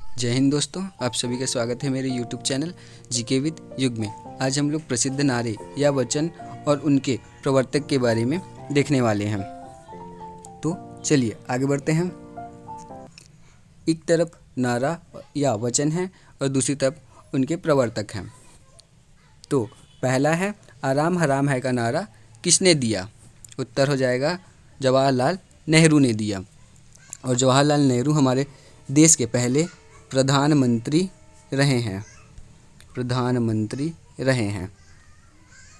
जय हिंद दोस्तों, आप सभी का स्वागत है मेरे YouTube चैनल जीके विद युग में। आज हम लोग प्रसिद्ध नारे या वचन और उनके प्रवर्तक के बारे में देखने वाले हैं। तो चलिए आगे बढ़ते हैं। एक तरफ नारा या वचन है और दूसरी तरफ उनके प्रवर्तक हैं। तो पहला है आराम हराम है का नारा किसने दिया? उत्तर हो जाएगा जवाहरलाल नेहरू ने दिया। और जवाहरलाल नेहरू हमारे देश के पहले प्रधानमंत्री रहे हैं।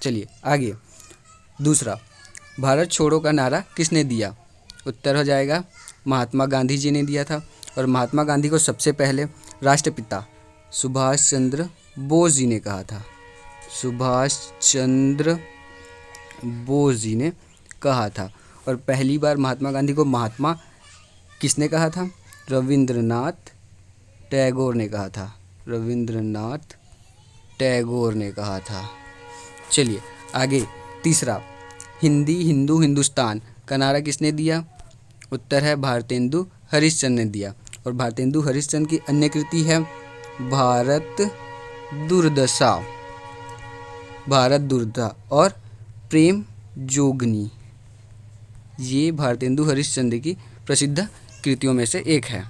चलिए आगे। दूसरा, भारत छोड़ो का नारा किसने दिया? उत्तर हो जाएगा महात्मा गांधी जी ने दिया था। और महात्मा गांधी को सबसे पहले राष्ट्रपिता सुभाष चंद्र बोस जी ने कहा था। और पहली बार महात्मा गांधी को महात्मा किसने कहा था? रविंद्रनाथ टैगोर ने कहा था। चलिए आगे। तीसरा, हिंदी हिंदू हिंदुस्तान का नारा किसने दिया? उत्तर है भारतेंदु हरिश्चंद्र ने दिया। और भारतेंदु हरिश्चंद्र की अन्य कृति है भारत दुर्दशा और प्रेम जोगनी। ये भारतेंदु हरिश्चंद्र की प्रसिद्ध कृतियों में से एक है।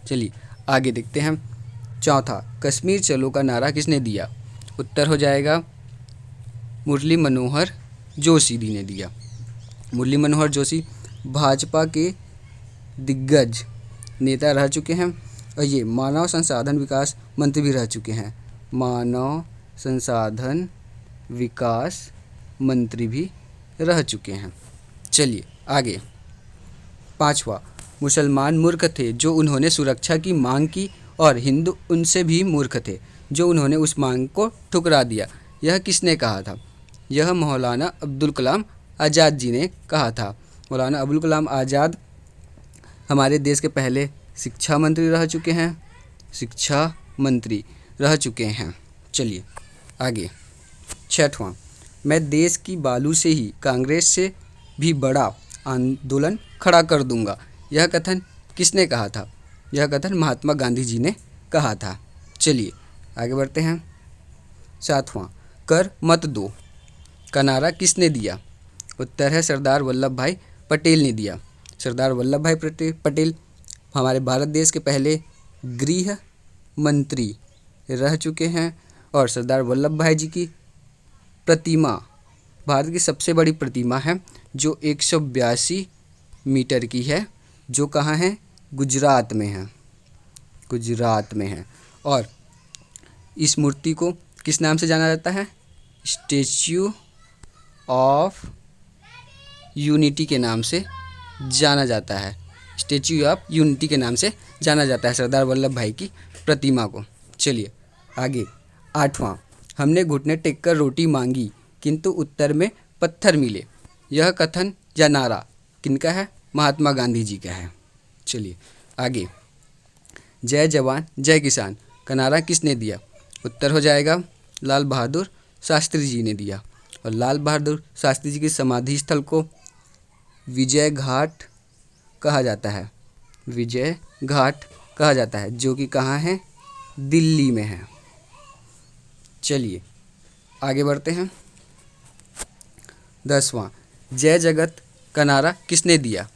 चलिए आगे देखते हैं। चौथा, कश्मीर चलो का नारा किसने दिया? उत्तर हो जाएगा मुरली मनोहर जोशी जी ने दिया। मुरली मनोहर जोशी भाजपा के दिग्गज नेता रह चुके हैं और ये मानव संसाधन विकास मंत्री भी रह चुके हैं। चलिए आगे। पांचवा, मुसलमान मूर्ख थे जो उन्होंने सुरक्षा की मांग की और हिंदू उनसे भी मूर्ख थे जो उन्होंने उस मांग को ठुकरा दिया। यह किसने कहा था? यह मौलाना अब्दुल कलाम आज़ाद जी ने कहा था। मौलाना अब्दुल कलाम आज़ाद हमारे देश के पहले शिक्षा मंत्री रह चुके हैं। चलिए आगे। छठवां, मैं देश की बालू से ही कांग्रेस से भी बड़ा आंदोलन खड़ा कर दूंगा। यह कथन किसने कहा था? यह कथन महात्मा गांधी जी ने कहा था। चलिए आगे बढ़ते हैं। सातवां, कर मत दो का नारा किसने दिया? उत्तर है सरदार वल्लभ भाई पटेल ने दिया। सरदार वल्लभ भाई पटेल हमारे भारत देश के पहले गृह मंत्री रह चुके हैं। और सरदार वल्लभ भाई जी की प्रतिमा भारत की सबसे बड़ी प्रतिमा है जो 182 मीटर की है, जो कहाँ है? गुजरात में है। और इस मूर्ति को किस नाम से जाना जाता है? स्टैच्यू ऑफ यूनिटी के नाम से जाना जाता है। सरदार वल्लभ भाई की प्रतिमा को। चलिए आगे। आठवां, हमने घुटने टेक कर रोटी मांगी किंतु उत्तर में पत्थर मिले। यह कथन या नारा किनका है? महात्मा गांधी जी का है। चलिए आगे। जय जवान जय किसान का नारा किसने दिया? उत्तर हो जाएगा लाल बहादुर शास्त्री जी ने दिया। और लाल बहादुर शास्त्री जी की समाधि स्थल को विजय घाट कहा जाता है, जो कि कहाँ है? दिल्ली में है। चलिए आगे बढ़ते हैं। 10वां, जय जगत का नारा किसने दिया?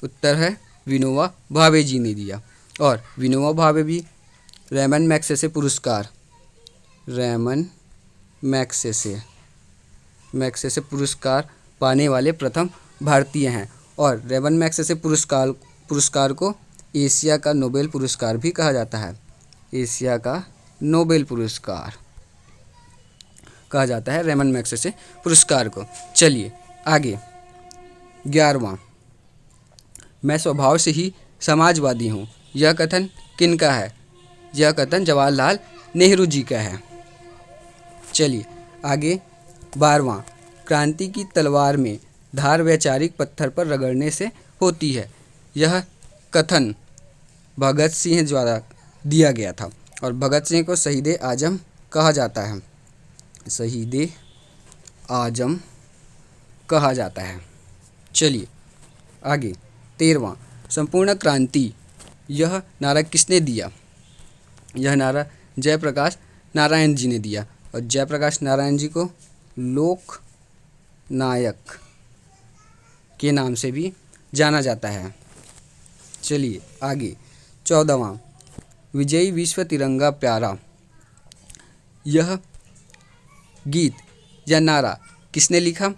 उत्तर है विनोबा भावे जी ने दिया। और विनोबा भावे भी रैमन मैग्सेसे पुरस्कार पाने वाले प्रथम भारतीय हैं। और रैमन मैग्सेसे पुरस्कार को एशिया का नोबेल पुरस्कार भी कहा जाता है। रैमन मैग्सेसे पुरस्कार को। चलिए आगे। 11वां, मैं स्वभाव से ही समाजवादी हूँ। यह कथन किनका है? यह कथन जवाहरलाल नेहरू जी का है। चलिए आगे। 12वां, क्रांति की तलवार में धार वैचारिक पत्थर पर रगड़ने से होती है। यह कथन भगत सिंह द्वारा दिया गया था। और भगत सिंह को शहीद आजम कहा जाता है। चलिए आगे। 13वां, संपूर्ण क्रांति यह नारा किसने दिया? यह नारा जयप्रकाश नारायण जी ने दिया और जयप्रकाश नारायण जी को लोक नायक के नाम से भी जाना जाता है। चलिए आगे 14वां, विजयी विश्व तिरंगा प्यारा। यह गीत या नारा किसने लिखा?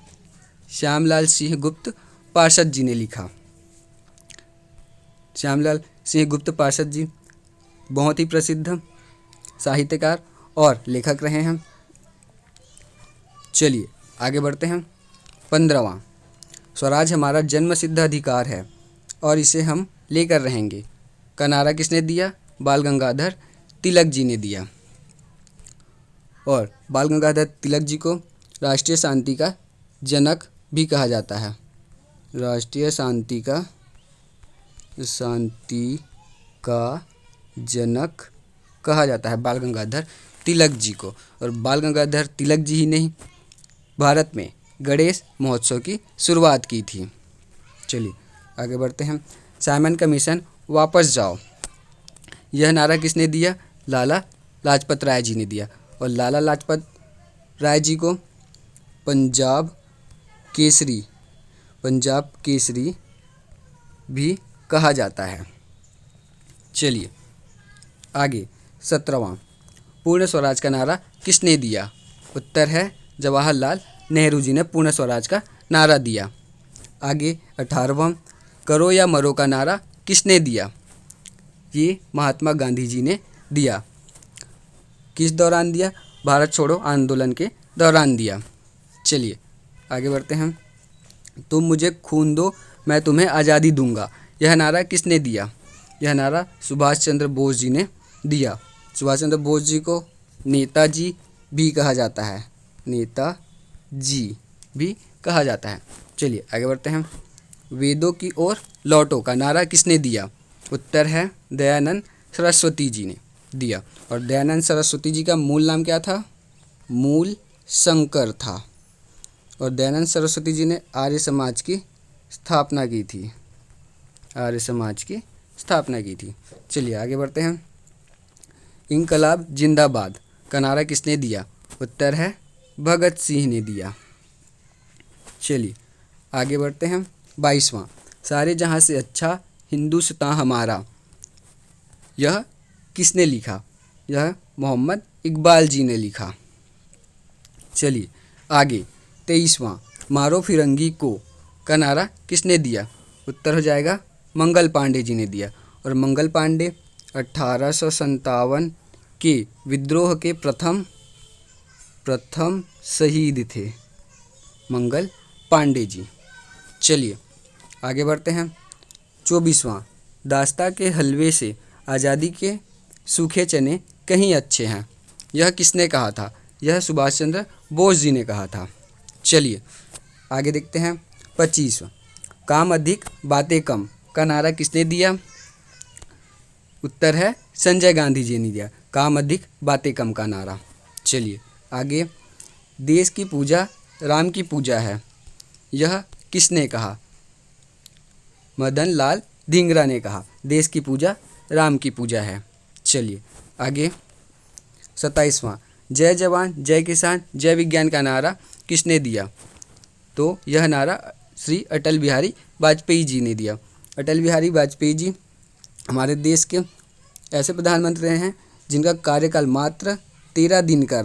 श्यामलाल सिंह गुप्त पार्षद जी ने लिखा। श्यामलाल सिंह गुप्त पार्षद जी बहुत ही प्रसिद्ध साहित्यकार और लेखक रहे हैं। चलिए आगे बढ़ते हैं। 15वां, स्वराज हमारा जन्मसिद्ध अधिकार है और इसे हम लेकर रहेंगे का नारा किसने दिया? बाल गंगाधर तिलक जी ने दिया। और बाल गंगाधर तिलक जी को राष्ट्रीय शांति का जनक भी कहा जाता है। राष्ट्रीय शांति का जनक कहा जाता है बाल गंगाधर तिलक जी को। और बाल गंगाधर तिलक जी ही नहीं, भारत में गणेश महोत्सव की शुरुआत की थी। चलिए आगे बढ़ते हैं। साइमन कमीशन वापस जाओ, यह नारा किसने दिया? लाला लाजपत राय जी ने दिया। और लाला लाजपत राय जी को पंजाब केसरी भी कहा जाता है। चलिए आगे 17वां, पूर्ण स्वराज का नारा किसने दिया? उत्तर है जवाहरलाल नेहरू जी ने पूर्ण स्वराज का नारा दिया। आगे 18वां, करो या मरो का नारा किसने दिया? ये महात्मा गांधी जी ने दिया। किस दौरान दिया? भारत छोड़ो आंदोलन के दौरान दिया। चलिए आगे बढ़ते हैं। तुम मुझे खून दो मैं तुम्हें आज़ादी दूंगा, यह नारा किसने दिया? यह नारा सुभाष चंद्र बोस जी ने दिया। सुभाष चंद्र बोस जी को नेताजी भी कहा जाता है। चलिए आगे बढ़ते हैं। वेदों की ओर लौटो का नारा किसने दिया? उत्तर है दयानंद सरस्वती जी ने दिया। और दयानंद सरस्वती जी का मूल नाम क्या था? मूल शंकर था। और दयानंद सरस्वती जी ने आर्य समाज की स्थापना की थी। चलिए आगे बढ़ते हैं। इंकलाब जिंदाबाद का नारा किसने दिया? उत्तर है भगत सिंह ने दिया। चलिए आगे बढ़ते हैं। 22वां, सारे जहां से अच्छा हिंदुस्तान हमारा, यह किसने लिखा? यह मोहम्मद इकबाल जी ने लिखा। चलिए आगे 23वां, मारो फिरंगी को का नारा किसने दिया? उत्तर हो जाएगा मंगल पांडे जी ने दिया। और मंगल पांडे 1857 के विद्रोह के प्रथम शहीद थे, मंगल पांडे जी। चलिए आगे बढ़ते हैं। 24वां, दास्ता के हलवे से आज़ादी के सूखे चने कहीं अच्छे हैं, यह किसने कहा था? यह सुभाष चंद्र बोस जी ने कहा था। चलिए आगे देखते हैं। 25वां, काम अधिक बातें कम का नारा किसने दिया? उत्तर है संजय गांधी जी ने दिया, काम अधिक बातें कम का नारा। चलिए आगे, देश की पूजा राम की पूजा है, यह किसने कहा? मदन लाल धिंगरा ने कहा, देश की पूजा राम की पूजा है। चलिए आगे 27वां, जय जवान जय किसान जय विज्ञान का नारा किसने दिया? तो यह नारा श्री अटल बिहारी वाजपेयी जी ने दिया। अटल बिहारी वाजपेयी जी हमारे देश के ऐसे प्रधानमंत्री रहे हैं जिनका कार्यकाल मात्र 13 दिन का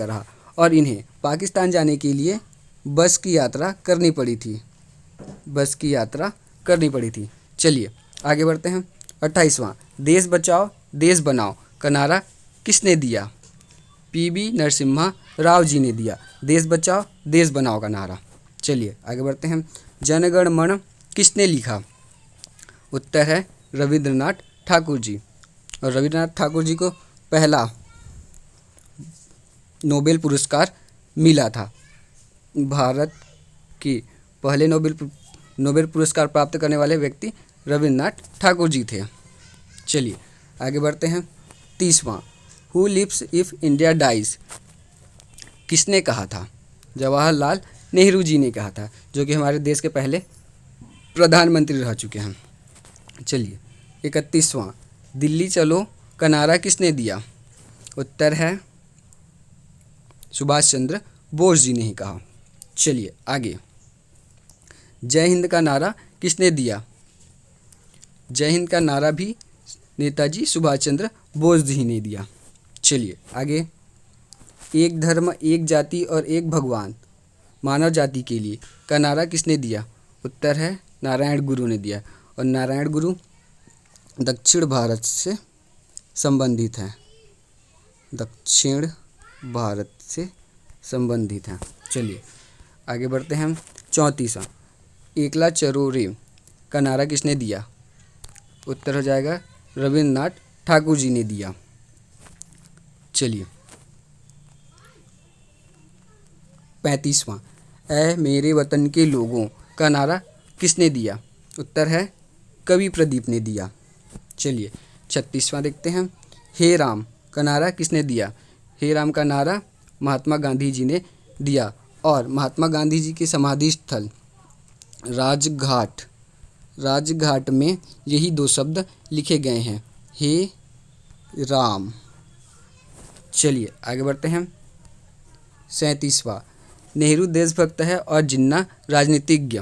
रहा और इन्हें पाकिस्तान जाने के लिए बस की यात्रा करनी पड़ी थी। चलिए आगे बढ़ते हैं। 28वां, देश बचाओ देश बनाओ का नारा किसने दिया? पीवी नरसिम्हा राव जी ने दिया, देश बचाओ देश बनाओ का नारा। चलिए आगे बढ़ते हैं। जनगण मन किसने लिखा? उत्तर है रविंद्रनाथ ठाकुर जी। और रविंद्रनाथ ठाकुर जी को पहला नोबेल पुरस्कार मिला था। भारत के पहले नोबेल पुरस्कार प्राप्त करने वाले व्यक्ति रविंद्रनाथ ठाकुर जी थे। चलिए आगे बढ़ते हैं। 30वां, who lives if India dies किसने कहा था? जवाहरलाल नेहरू जी ने कहा था, जो कि हमारे देश के पहले प्रधानमंत्री रह चुके हैं। चलिए 31वां, दिल्ली चलो का नारा किसने दिया? उत्तर है सुभाष चंद्र बोस जी ने ही कहा। चलिए आगे। जय हिंद का नारा किसने दिया? जय हिंद का नारा भी नेताजी सुभाष चंद्र बोस जी ने दिया। चलिए आगे। एक धर्म, एक जाति और एक भगवान मानव जाति के लिए का नारा किसने दिया? उत्तर है नारायण गुरु ने दिया। और नारायण गुरु दक्षिण भारत से संबंधित हैं, दक्षिण भारत से संबंधित हैं। चलिए आगे बढ़ते हैं। 34वां, एकला चलो रे का नारा किसने दिया? उत्तर हो जाएगा रविन्द्रनाथ ठाकुर जी ने दिया। चलिए 35वां, ऐ मेरे वतन के लोगों का नारा किसने दिया? उत्तर है कवि प्रदीप ने दिया। चलिए 36वां देखते हैं। हे राम का नारा किसने दिया? हे राम का नारा महात्मा गांधी जी ने दिया। और महात्मा गांधी जी के समाधि स्थल राजघाट में यही 2 शब्द लिखे गए हैं, हे राम। चलिए आगे बढ़ते हैं। 37वां, नेहरू देशभक्त है और जिन्ना राजनीतिज्ञ,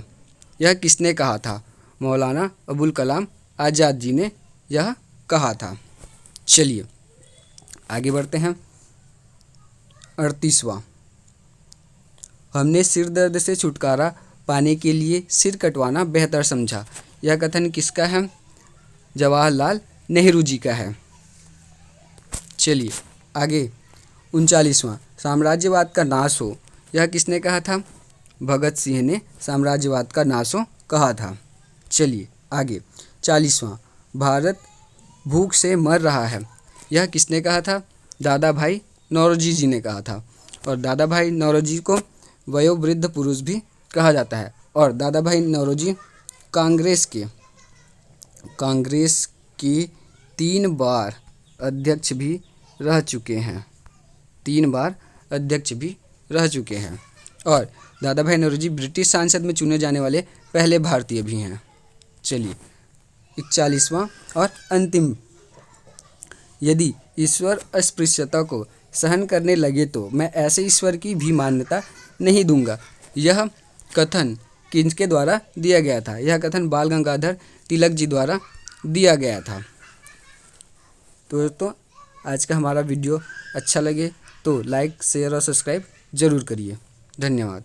यह किसने कहा था? मौलाना अबुल कलाम आज़ाद जी ने यह कहा था। चलिए आगे बढ़ते हैं। 38वां, हमने सिर दर्द से छुटकारा पाने के लिए सिर कटवाना बेहतर समझा, यह कथन किसका है? जवाहरलाल नेहरू जी का है। चलिए आगे। 39वां, साम्राज्यवाद का नाश हो, यह किसने कहा था? भगत सिंह ने साम्राज्यवाद का नाश हो कहा था। चलिए आगे। 40वां, भारत भूख से मर रहा है, यह किसने कहा था? दादा भाई नौरोजी जी ने कहा था। और दादा भाई नौरोजी को वयोवृद्ध पुरुष भी कहा जाता है। और दादा भाई नौरोजी कांग्रेस के 3 बार अध्यक्ष भी रह चुके हैं, 3 बार अध्यक्ष भी रह चुके हैं। और दादा भाई नौरोजी ब्रिटिश संसद में चुने जाने वाले पहले भारतीय भी हैं। चलिए 41वां और अंतिम, यदि ईश्वर अस्पृश्यता को सहन करने लगे तो मैं ऐसे ईश्वर की भी मान्यता नहीं दूंगा, यह कथन किसके द्वारा दिया गया था? यह कथन बाल गंगाधर तिलक जी द्वारा दिया गया था। तो दोस्तों आज का हमारा वीडियो अच्छा लगे तो लाइक, शेयर और सब्सक्राइब ज़रूर करिए। धन्यवाद।